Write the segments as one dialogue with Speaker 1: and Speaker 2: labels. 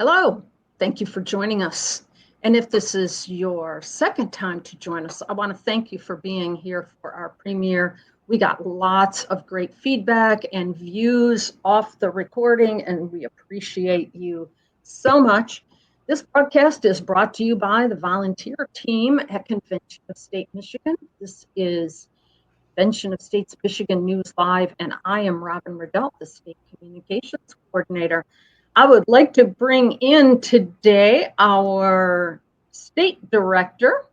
Speaker 1: Hello, thank you for joining us. And if this is your second time to join us, I want to thank you for being here for our premiere. We got lots of great feedback and views off the recording, and we appreciate you so much. This broadcast is brought to you by the volunteer team at Convention of State Michigan. This is Convention of States Michigan News Live, and I am Robin Riddell, the State Communications Coordinator. I would like to bring in today our State Director.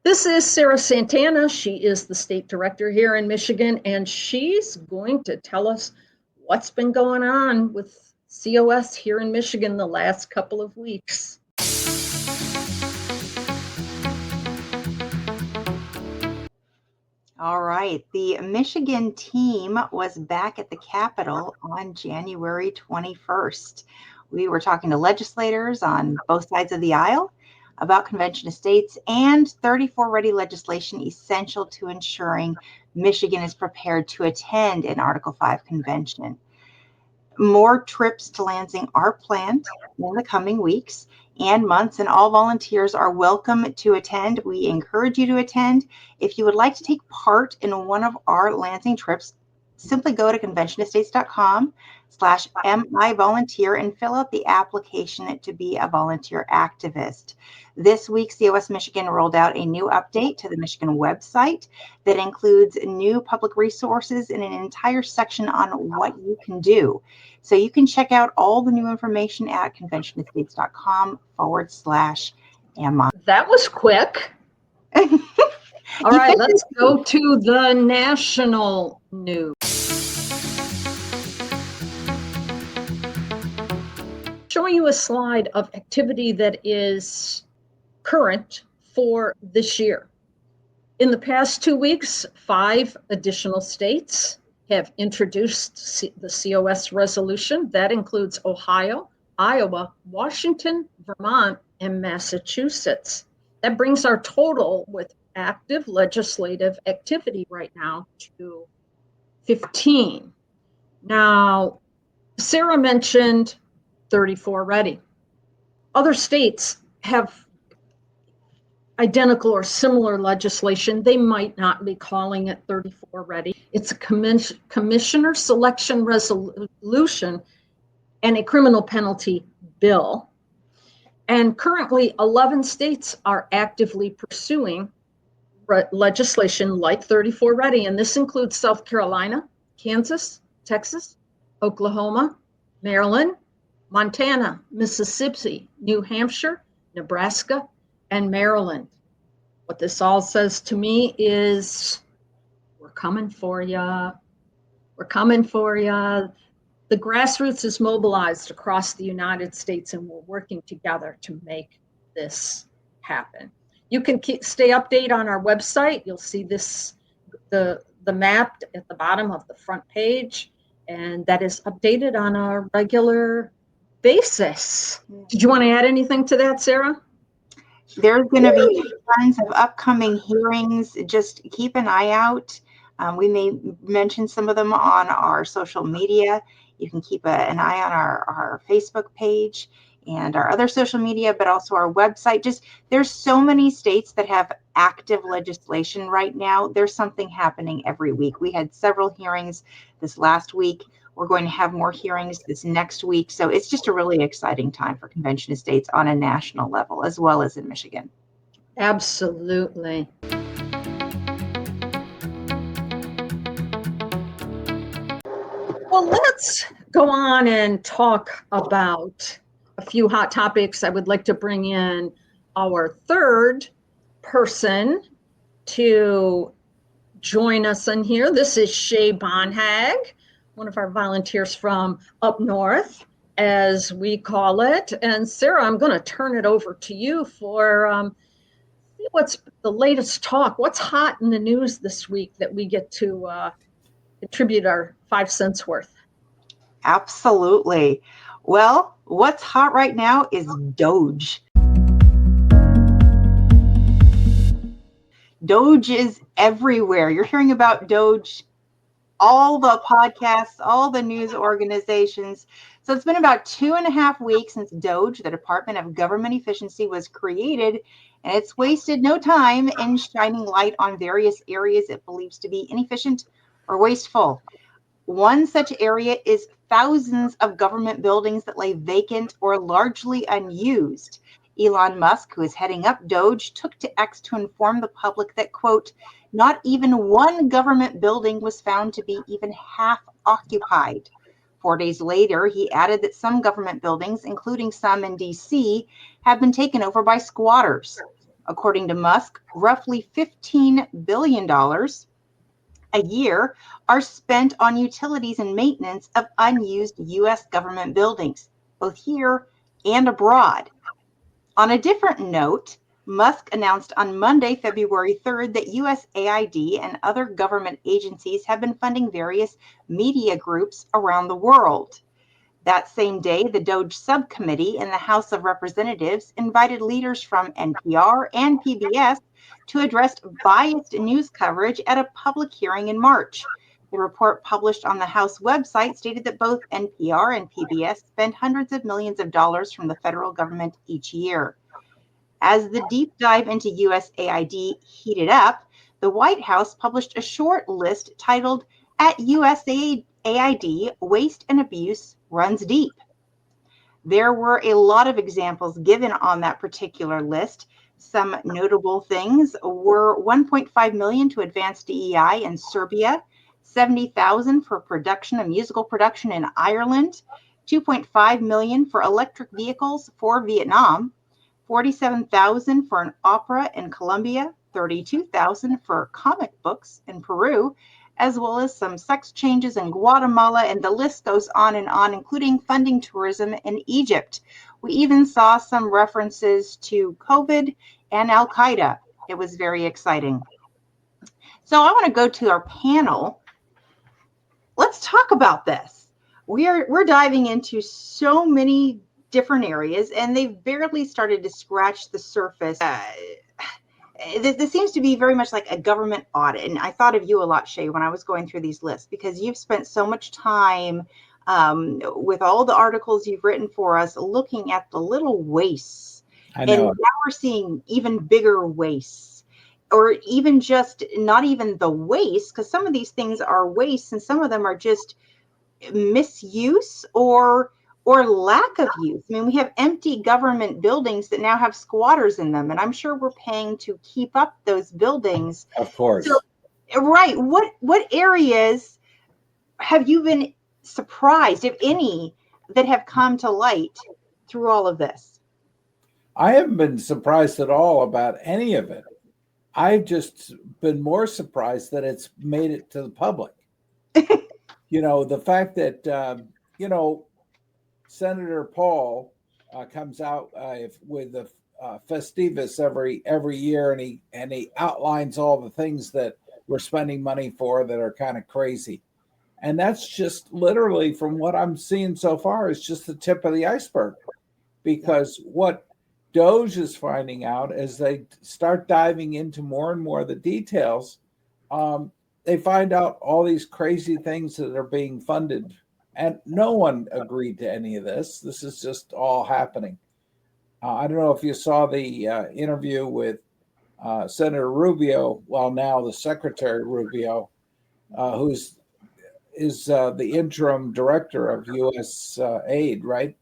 Speaker 1: This is Sarah Santana. She is the State Director here in Michigan, and she's going to tell us what's been going on with COS here in Michigan the last couple of weeks.
Speaker 2: All right, the Michigan team was back at the Capitol on January 21st. We were talking to legislators on both sides of the aisle about Convention of States and 34 ready legislation essential to ensuring Michigan is prepared to attend an Article 5 convention. More trips to Lansing are planned in the coming weeks and months, and all volunteers are welcome to attend. We encourage you to attend. If you would like to take part in one of our Lansing trips, simply go to conventionofstates.com/mivolunteer and fill out the application to be a volunteer activist. This week, COS Michigan rolled out a new update to the Michigan website that includes new public resources and an entire section on what you can do. So you can check out all the new information at conventionofstates.com/MI.
Speaker 1: That was quick. All right, let's go to the national news. Showing you a slide of activity that is current for this year. In the past 2 weeks, 5 additional states have introduced the COS resolution. That includes Ohio, Iowa, Washington, Vermont, and Massachusetts. That brings our total with active legislative activity right now to 15. Now, Sarah mentioned 34 ready. Other states have identical or similar legislation. They might not be calling it 34 ready. It's a commissioner selection resolution and a criminal penalty bill. And currently 11 states are actively pursuing legislation like 34 ready. And this includes South Carolina, Kansas, Texas, Oklahoma, Maryland, Montana, Mississippi, New Hampshire, Nebraska, and Maryland. What this all says to me is, we're coming for you. We're coming for you. The grassroots is mobilized across the United States, and we're working together to make this happen. You can stay updated on our website. You'll see this, the map at the bottom of the front page, and that is updated on a regular basis. Did you want to add anything to that, Sarah?
Speaker 2: There's going to be tons of upcoming hearings. Just keep an eye out. We may mention some of them on our social media. You can keep an eye on our Facebook page and our other social media, but also our website. Just there's so many states that have active legislation right now. There's something happening every week. We had several hearings this last week. We're going to have more hearings this next week. So it's just a really exciting time for Convention of States on a national level, as well as in Michigan.
Speaker 1: Absolutely. Well, let's go on and talk about a few hot topics. I would like to bring in our third person to join us in here. This is Shay Bonhag, one of our volunteers from up north, as we call it. And Sarah, I'm going to turn it over to you for what's the latest talk. What's hot in the news this week that we get to contribute our 5 cents worth?
Speaker 2: Absolutely. Well, what's hot right now is DOGE. DOGE is everywhere. You're hearing about DOGE all the podcasts, all the news organizations. So it's been about 2.5 weeks since DOGE, the Department of Government Efficiency, was created, and it's wasted no time in shining light on various areas it believes to be inefficient or wasteful. One such area is thousands of government buildings that lay vacant or largely unused. Elon Musk, who is heading up DOGE, took to X to inform the public that, quote, not even one government building was found to be even half occupied. 4 days later, he added that some government buildings, including some in DC, have been taken over by squatters. According to Musk, roughly $15 billion a year are spent on utilities and maintenance of unused U.S. government buildings, both here and abroad. On a different note, Musk announced on Monday, February 3rd, that USAID and other government agencies have been funding various media groups around the world. That same day, the DOGE subcommittee in the House of Representatives invited leaders from NPR and PBS to address biased news coverage at a public hearing in March. The report published on the House website stated that both NPR and PBS spend hundreds of millions of dollars from the federal government each year. As the deep dive into USAID heated up, the White House published a short list titled, "At USAID, Waste and Abuse Runs Deep." There were a lot of examples given on that particular list. Some notable things were $1.5 million to advance DEI in Serbia, $70,000 for production of musical production in Ireland, $2.5 million for electric vehicles for Vietnam, $47,000 for an opera in Colombia, $32,000 for comic books in Peru, as well as some sex changes in Guatemala, and the list goes on, including funding tourism in Egypt. We even saw some references to COVID and Al Qaeda. It was very exciting. So I want to go to our panel. Let's talk about this. We're diving into so many different areas, and they've barely started to scratch the surface. This seems to be very much like a government audit. And I thought of you a lot, Shay, when I was going through these lists, because you've spent so much time with all the articles you've written for us looking at the little wastes.
Speaker 3: I know.
Speaker 2: And now we're seeing even bigger wastes, or even just not even the waste, because some of these things are wastes and some of them are just misuse or lack of use. I mean, we have empty government buildings that now have squatters in them, and I'm sure we're paying to keep up those buildings.
Speaker 3: Of course.
Speaker 2: So, right. What areas have you been surprised, if any, that have come to light through all of this?
Speaker 3: I haven't been surprised at all about any of it. I've just been more surprised that it's made it to the public. The fact that, Senator Paul comes out with the Festivus every year, and he outlines all the things that we're spending money for that are kind of crazy. And that's just literally, from what I'm seeing so far, is just the tip of the iceberg. Because what DOGE is finding out as they start diving into more and more of the details, they find out all these crazy things that are being funded. And no one agreed to any of this. This is just all happening. I don't know if you saw the interview with Senator Rubio, well, now the Secretary Rubio, who is the interim director of U.S. aid, right?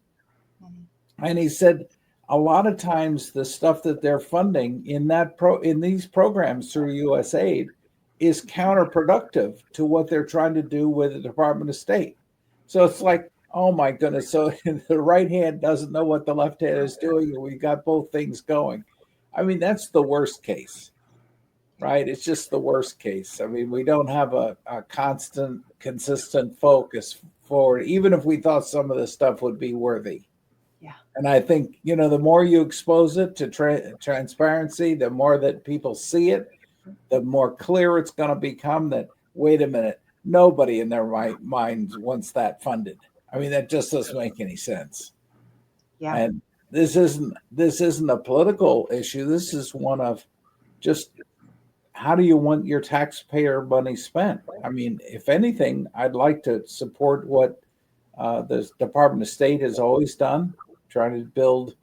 Speaker 3: Mm-hmm. And he said a lot of times the stuff that they're funding in these programs through U.S. aid is counterproductive to what they're trying to do with the Department of State. So it's like, oh my goodness. So the right hand doesn't know what the left hand is doing, and we've got both things going. I mean, that's the worst case, right? It's just the worst case. I mean, we don't have a constant, consistent focus forward, even if we thought some of this stuff would be worthy.
Speaker 2: Yeah.
Speaker 3: And I think, the more you expose it to transparency, the more that people see it, the more clear it's going to become that, wait a minute, nobody in their right minds wants that funded. I mean, that just doesn't make any sense.
Speaker 2: Yeah.
Speaker 3: And this isn't a political issue. This is one of just how do you want your taxpayer money spent? I mean, if anything, I'd like to support what the Department of State has always done, trying to build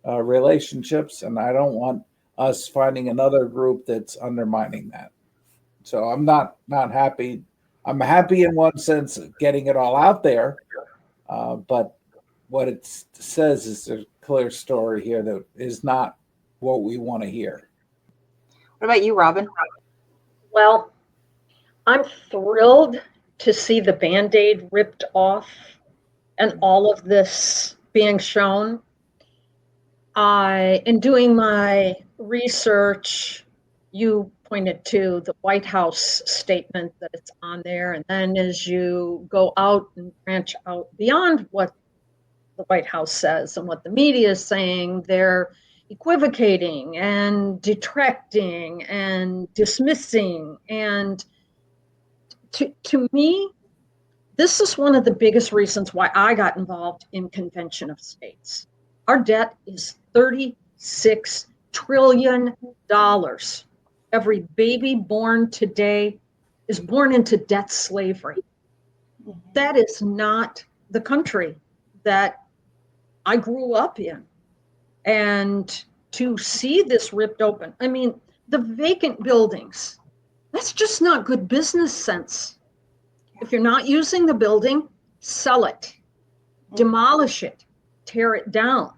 Speaker 3: relationships, and I don't want us finding another group that's undermining that. So I'm not happy. I'm happy in one sense of getting it all out there, but what it says is a clear story here that is not what we want to hear.
Speaker 2: What about you, Robin?
Speaker 1: Well, I'm thrilled to see the Band-Aid ripped off and all of this being shown. In doing my research, you pointed to the White House statement that it's on there. And then as you go out and branch out beyond what the White House says and what the media is saying, they're equivocating and detracting and dismissing. And to me, this is one of the biggest reasons why I got involved in Convention of States. Our debt is $36 trillion. Every baby born today is born into debt slavery. That is not the country that I grew up in. And to see this ripped open, I mean, the vacant buildings, that's just not good business sense. If you're not using the building, sell it, demolish it, tear it down.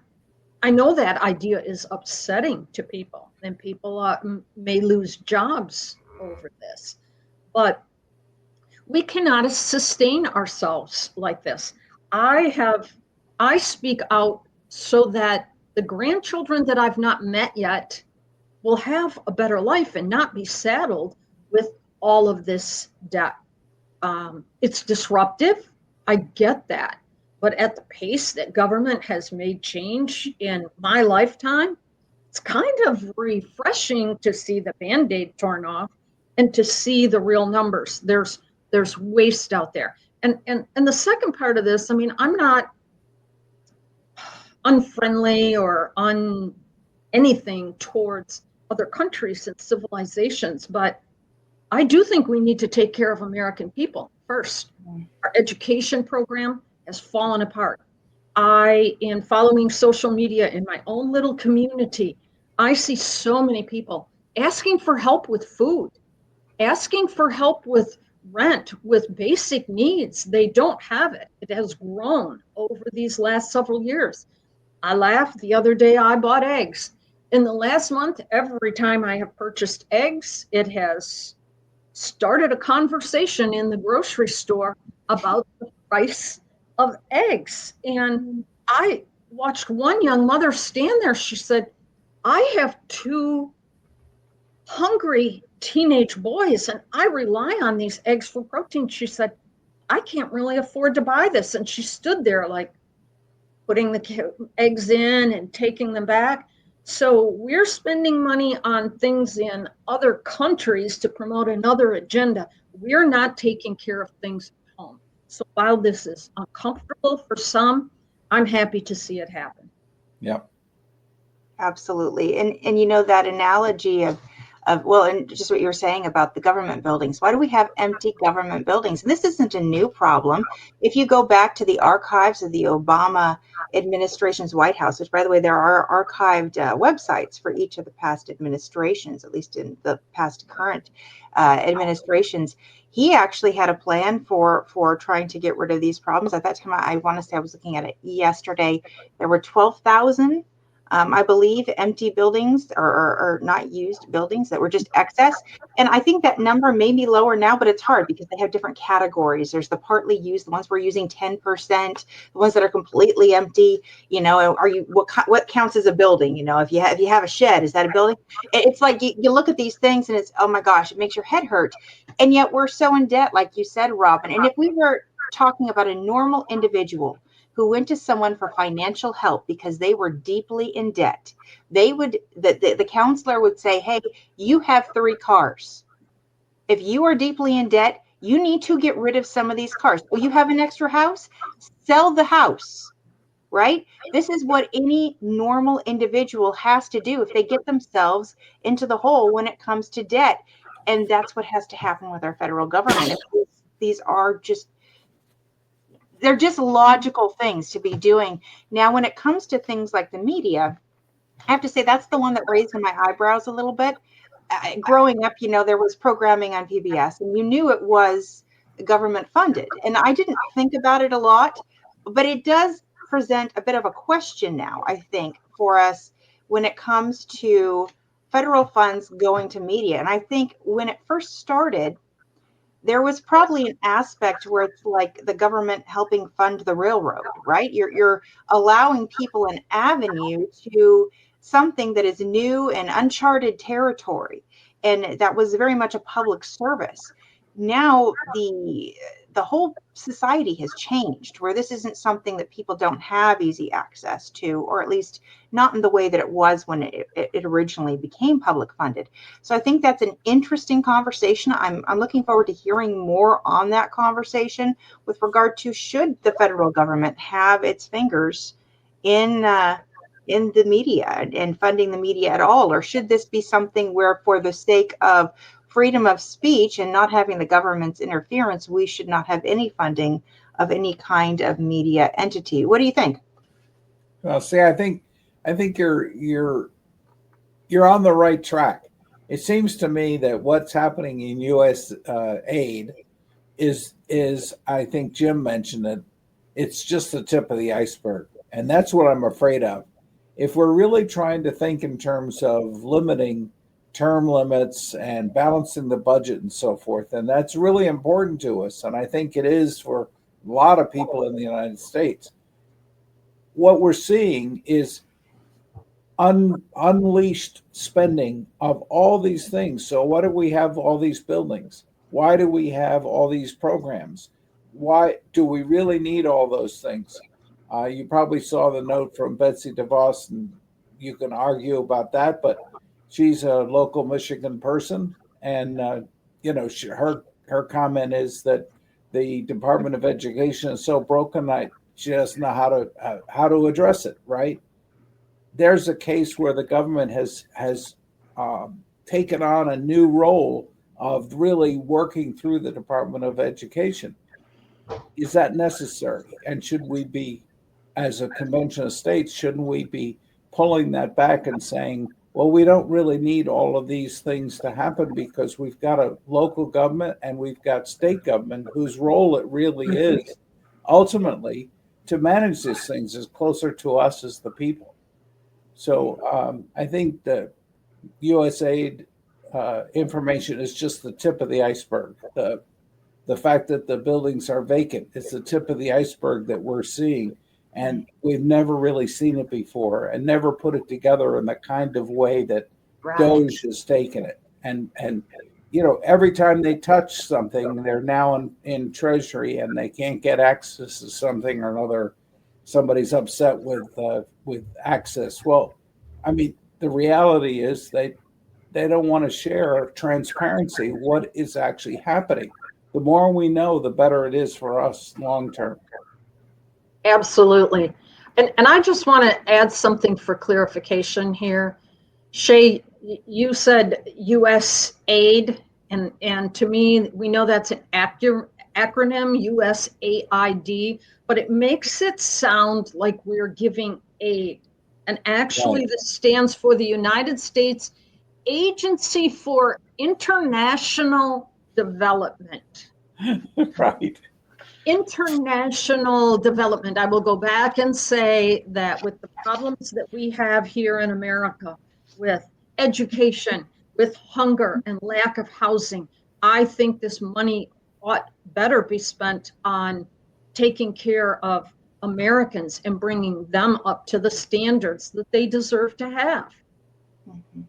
Speaker 1: I know that idea is upsetting to people, and people may lose jobs over this, but we cannot sustain ourselves like this. I speak out so that the grandchildren that I've not met yet will have a better life and not be saddled with all of this debt. It's disruptive. I get that. But at the pace that government has made change in my lifetime, it's kind of refreshing to see the Band-Aid torn off and to see the real numbers. There's waste out there. And the second part of this, I mean, I'm not unfriendly or anything towards other countries and civilizations, but I do think we need to take care of American people first. Our education program has fallen apart. In following social media in my own little community, I see so many people asking for help with food, asking for help with rent, with basic needs. They don't have it. It has grown over these last several years. I laughed the other day, I bought eggs. In the last month, every time I have purchased eggs, it has started a conversation in the grocery store about the price of eggs. And I watched one young mother stand there. She said, I have two hungry teenage boys and I rely on these eggs for protein. She said, I can't really afford to buy this. And she stood there like putting the eggs in and taking them back. So we're spending money on things in other countries to promote another agenda. We're not taking care of things at home. So while this is uncomfortable for some, I'm happy to see it happen.
Speaker 3: Yep.
Speaker 2: Absolutely. And you know, that analogy of well, and just what you were saying about the government buildings. Why do we have empty government buildings? And this isn't a new problem. If you go back to the archives of the Obama administration's White House, which, by the way, there are archived websites for each of the past administrations, at least in the past current administrations, he actually had a plan for trying to get rid of these problems. At that time, I want to say, I was looking at it yesterday, there were 12,000 I believe, empty buildings or not used buildings that were just excess. And I think that number may be lower now, but it's hard because they have different categories. There's the partly used, the ones we're using 10%, the ones that are completely empty. You know, what counts as a building? You know, if you have a shed, is that a building? It's like you look at these things and it's, oh my gosh, it makes your head hurt. And yet we're so in debt, like you said, Robin. And if we were talking about a normal individual who went to someone for financial help because they were deeply in debt, the counselor would say, hey, you have 3 cars. If you are deeply in debt, you need to get rid of some of these cars. Well, you have an extra house, sell the house, right? This is what any normal individual has to do if they get themselves into the hole when it comes to debt. And that's what has to happen with our federal government. These are just, they're just logical things to be doing. Now, when it comes to things like the media, I have to say that's the one that raised my eyebrows a little bit. Growing up, there was programming on PBS, and you knew it was government funded. And I didn't think about it a lot, but it does present a bit of a question now, I think, for us when it comes to federal funds going to media. And I think when it first started, there was probably an aspect where it's like the government helping fund the railroad, right? You're allowing people an avenue to something that is new and uncharted territory. And that was very much a public service. Now the whole society has changed, where this isn't something that people don't have easy access to, or at least not in the way that it was when it originally became public funded. So I think that's an interesting conversation. I'm looking forward to hearing more on that conversation with regard to, should the federal government have its fingers in the media and funding the media at all, or should this be something where, for the sake of freedom of speech and not having the government's interference, we should not have any funding of any kind of media entity? What do you think?
Speaker 3: Well, see, I think you're on the right track. It seems to me that what's happening in U.S. aid is I think Jim mentioned it. It's just the tip of the iceberg, and that's what I'm afraid of. If we're really trying to think in terms of limiting term limits and balancing the budget and so forth, and that's really important to us, and I think it is for a lot of people in the United States. What we're seeing is unleashed spending of all these things. So why do we have all these buildings? Why do we have all these programs? Why do we really need all those things? You probably saw the note from Betsy DeVos, and you can argue about that, but she's a local Michigan person, and her comment is that the Department of Education is so broken that she doesn't know how to address it. Right? There's a case where the government has taken on a new role of really working through the Department of Education. Is that necessary? And should we be, as a convention of states, shouldn't we be pulling that back and saying, well, we don't really need all of these things to happen, because we've got a local government and we've got state government whose role it really is ultimately to manage these things as closer to us as the people. So I think the USAID information is just the tip of the iceberg. The fact that the buildings are vacant is the tip of the iceberg that we're seeing. And we've never really seen it before, and never put it together in the kind of way that DOGE has taken it. And every time they touch something, they're now in Treasury, and they can't get access to something or another. Somebody's upset with access. Well, I mean, the reality is they don't want to share transparency, what is actually happening. The more we know, the better it is for us long term.
Speaker 1: Absolutely. And I just want to add something for clarification here. Shay, you said U.S. aid, and to me, we know that's an acronym, USAID, but it makes it sound like we're giving aid. And actually,
Speaker 3: Right.
Speaker 1: this stands for the United States Agency for International Development.
Speaker 3: Right.
Speaker 1: International development. I will go back and say that with the problems that we have here in America with education, with hunger and lack of housing, I think this money ought better be spent on taking care of Americans and bringing them up to the standards that they deserve to have.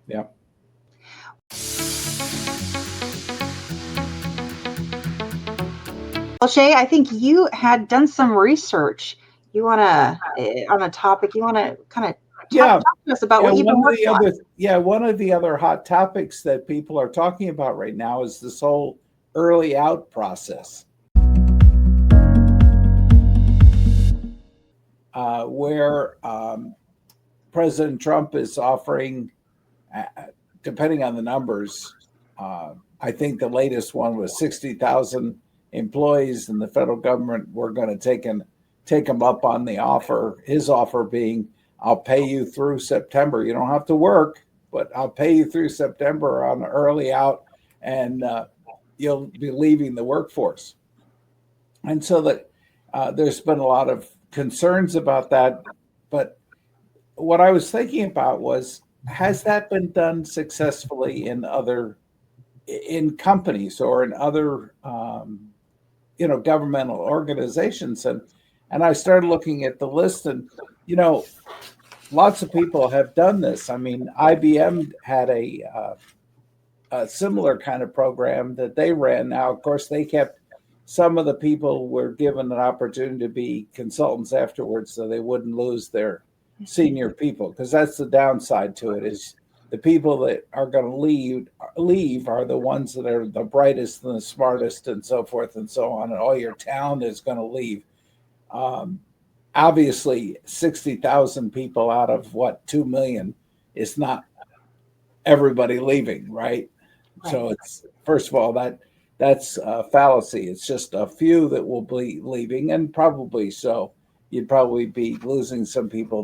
Speaker 3: Yeah.
Speaker 2: Well, Shay, I think you had done some research. You want to, on a topic, you want to kind of talk to us about what you've been working on.
Speaker 3: One of the other hot topics that people are talking about right now is this whole early out process, where President Trump is offering, depending on the numbers, I think the latest one was 60,000 employees, and the federal government were going to take him up on the offer. His offer being, I'll pay you through September. You don't have to work, but I'll pay you through September on early out, and you'll be leaving the workforce. And so that there's been a lot of concerns about that. But what I was thinking about was, has that been done successfully in companies or in other governmental organizations? And I started looking at the list, and lots of people have done this. I mean, IBM had a similar kind of program that they ran. Now, of course, they kept some of the people were given an opportunity to be consultants afterwards, so they wouldn't lose their senior people, because that's the downside to it, is the people that are going to leave are the ones that are the brightest and the smartest and so forth and so on, and all your talent is going to leave. Obviously, 60,000 people out of 2 million is not everybody leaving, right? So it's, first of all, that's a fallacy. It's just a few that will be leaving, and probably so. You'd probably be losing some people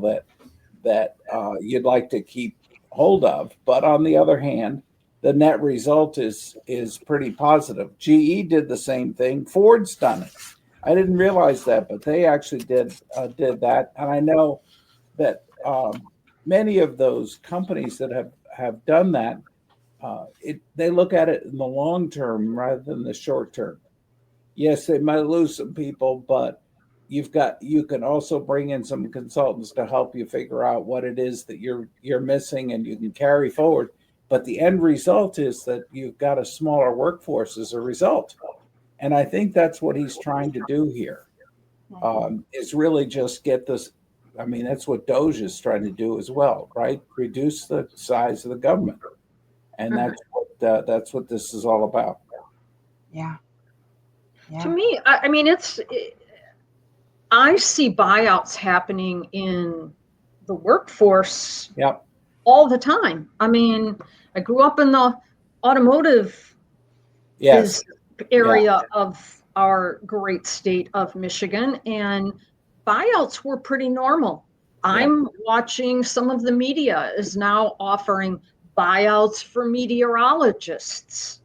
Speaker 3: that you'd like to keep hold of. But on the other hand, the net result is pretty positive. GE did the same thing. Ford's done it. I didn't realize that, but they actually did that. And I know that many of those companies that have done that, they look at it in the long term rather than the short term. Yes, they might lose some people, but you can also bring in some consultants to help you figure out what it is that you're missing, and you can carry forward. But the end result is that you've got a smaller workforce as a result. And I think that's what he's trying to do here, is really just get this. I mean, that's what DOGE is trying to do as well, right? Reduce the size of the government. And that's what this is all about.
Speaker 2: Yeah.
Speaker 1: To me, I mean, I see buyouts happening in the workforce all the time. I mean, I grew up in the automotive area of our great state of Michigan, and buyouts were pretty normal. I'm watching some of the media is now offering buyouts for meteorologists.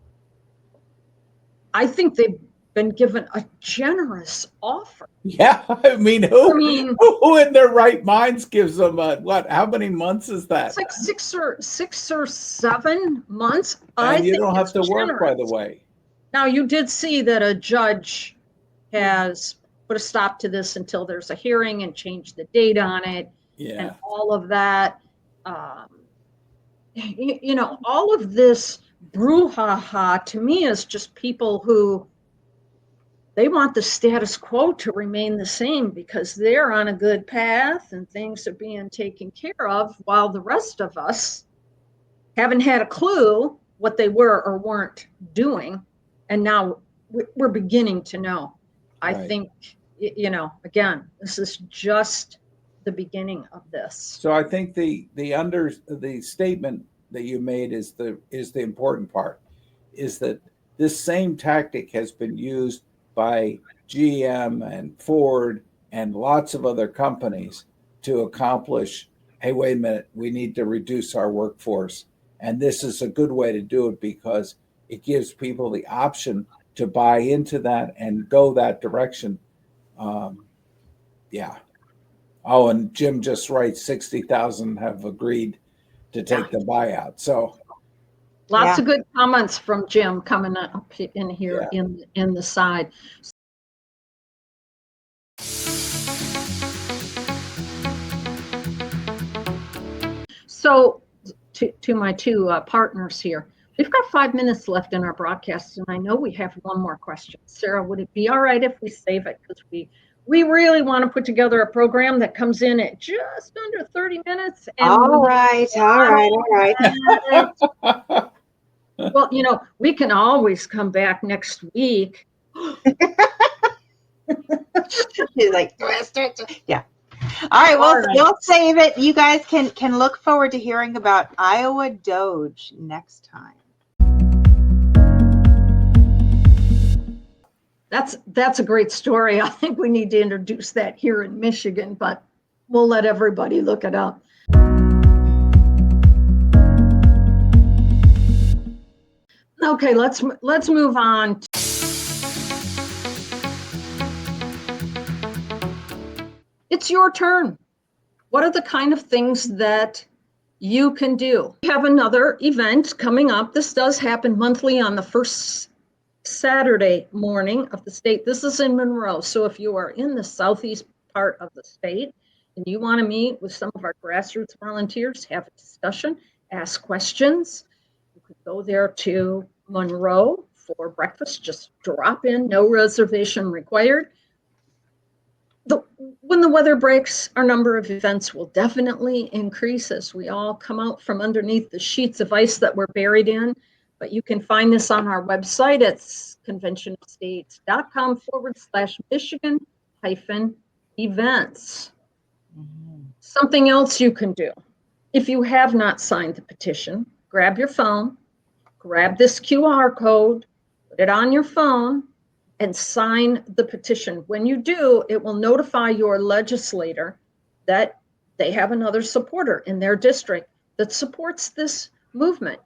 Speaker 1: I think they've been given a generous offer.
Speaker 3: Yeah, I mean, who in their right minds gives them how many months is that?
Speaker 1: It's like six or 7 months.
Speaker 3: And you don't have to work, by the way.
Speaker 1: Now, you did see that a judge has put a stop to this until there's a hearing and changed the date on it, and all of that. All of this brouhaha to me is just people who they want the status quo to remain the same because they're on a good path and things are being taken care of, while the rest of us haven't had a clue what they were or weren't doing. And now we're beginning to know. I think, again, this is just the beginning of this.
Speaker 3: So I think the statement that you made is the important part, is that this same tactic has been used by GM and Ford and lots of other companies to accomplish, hey, wait a minute, we need to reduce our workforce. And this is a good way to do it because it gives people the option to buy into that and go that direction. Oh, and Jim just writes 60,000 have agreed to take the buyout. So
Speaker 1: lots of good comments from Jim coming up in here in the side. So to my two partners here, we've got 5 minutes left in our broadcast, and I know we have one more question. Sarah, would it be all right if we save it? Because we really want to put together a program that comes in at just under 30 minutes. And
Speaker 2: all right.
Speaker 1: Well, we can always come back next week.
Speaker 2: She's like, yeah. All right, we'll save it. You guys can look forward to hearing about Iowa DOGE next time.
Speaker 1: That's a great story. I think we need to introduce that here in Michigan, but we'll let everybody look it up. Okay, let's move on. It's your turn. What are the kind of things that you can do? We have another event coming up. This does happen monthly on the first Saturday morning of the state. This is in Monroe. So if you are in the southeast part of the state and you want to meet with some of our grassroots volunteers, have a discussion, ask questions, you could go there to Monroe for breakfast. Just drop in, no reservation required. When the weather breaks, our number of events will definitely increase as we all come out from underneath the sheets of ice that we're buried in. But you can find this on our website. It's conventionofstates.com/Michigan-events. Something else you can do. If you have not signed the petition, grab your phone, grab this QR code, put it on your phone, and sign the petition. When you do, it will notify your legislator that they have another supporter in their district that supports this movement.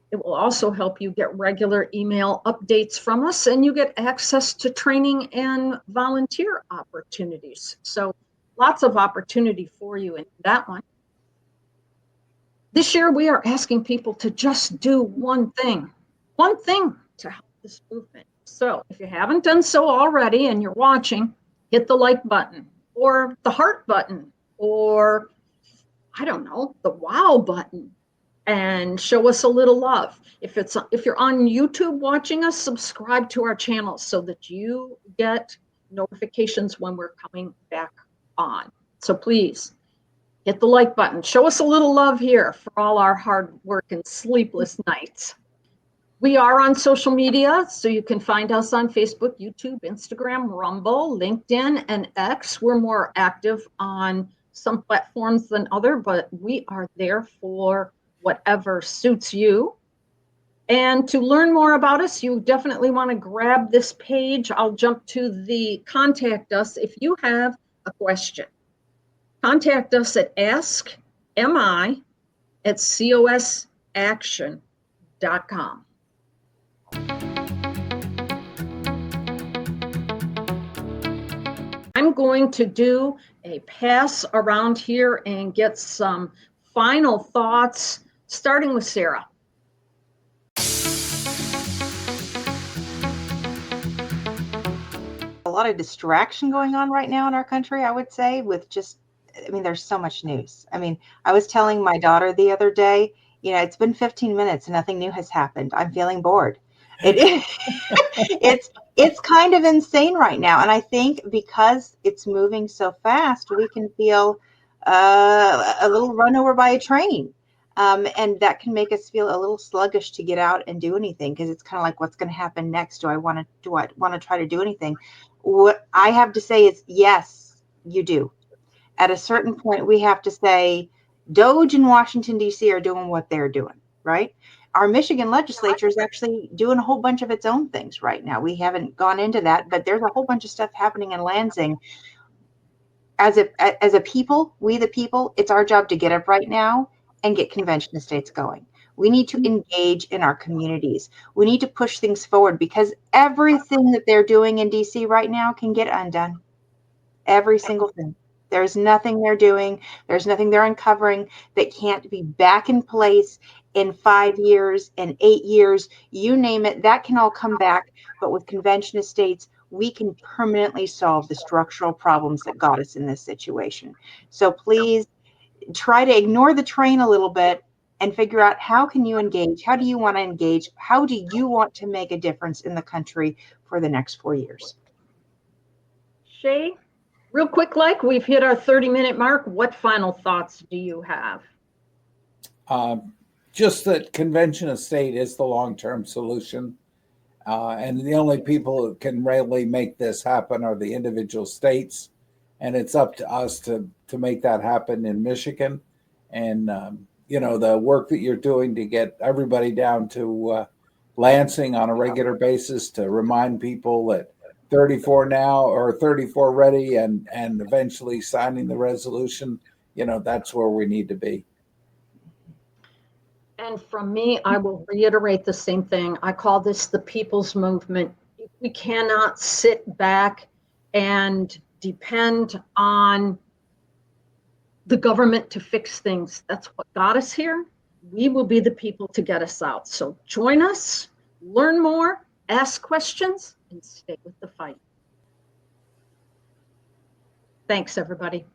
Speaker 1: It will also help you get regular email updates from us, and you get access to training and volunteer opportunities. So lots of opportunity for you in that one. This year, we are asking people to just do one thing to help this movement. So if you haven't done so already and you're watching, hit the like button or the heart button or, I don't know, the wow button and show us a little love. If you're on YouTube watching us, subscribe to our channel so that you get notifications when we're coming back on. So please hit the like button. Show us a little love here for all our hard work and sleepless nights. We are on social media, so you can find us on Facebook, YouTube, Instagram, Rumble, LinkedIn, and X. We're more active on some platforms than other, but we are there for whatever suits you. And to learn more about us, you definitely want to grab this page. I'll jump to the contact us if you have a question. Contact us at askmi@cosaction.com. I'm going to do a pass around here and get some final thoughts, starting with Sarah.
Speaker 2: A lot of distraction going on right now in our country, I would say, with just, I mean, there's so much news. I mean, I was telling my daughter the other day, you know, it's been 15 minutes and nothing new has happened. I'm feeling bored. It's kind of insane right now. And I think because it's moving so fast, we can feel a little run over by a train. And that can make us feel a little sluggish to get out and do anything, because it's kind of like, what's going to happen next? Do I want to try to do anything? What I have to say is, yes, you do. At a certain point, we have to say, DOGE in Washington, D.C. are doing what they're doing, right? Our Michigan legislature is actually doing a whole bunch of its own things right now. We haven't gone into that, but there's a whole bunch of stuff happening in Lansing. As a people, we the people, it's our job to get up right now and get convention of states going. We need to engage in our communities. We need to push things forward, because everything that they're doing in DC right now can get undone. Every single thing. There's nothing they're doing, there's nothing they're uncovering that can't be back in place in 5 years, in 8 years, you name it, that can all come back. But with convention of states, we can permanently solve the structural problems that got us in this situation. So please try to ignore the train a little bit and figure out, how can you engage? How do you want to engage? How do you want to make a difference in the country for the next 4 years?
Speaker 1: Shay, real quick, like we've hit our 30-minute mark. What final thoughts do you have?
Speaker 3: Just that convention of state is the long-term solution. And the only people who can really make this happen are the individual states. And it's up to us to make that happen in Michigan. And, you know, the work that you're doing to get everybody down to Lansing on a regular basis, to remind people that 34 now or 34 ready and eventually signing the resolution, that's where we need to be.
Speaker 1: And from me, I will reiterate the same thing. I call this the people's movement. We cannot sit back and depend on the government to fix things. That's what got us here. We will be the people to get us out. So join us, learn more, ask questions, and stay with the fight. Thanks, everybody.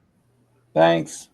Speaker 3: Thanks.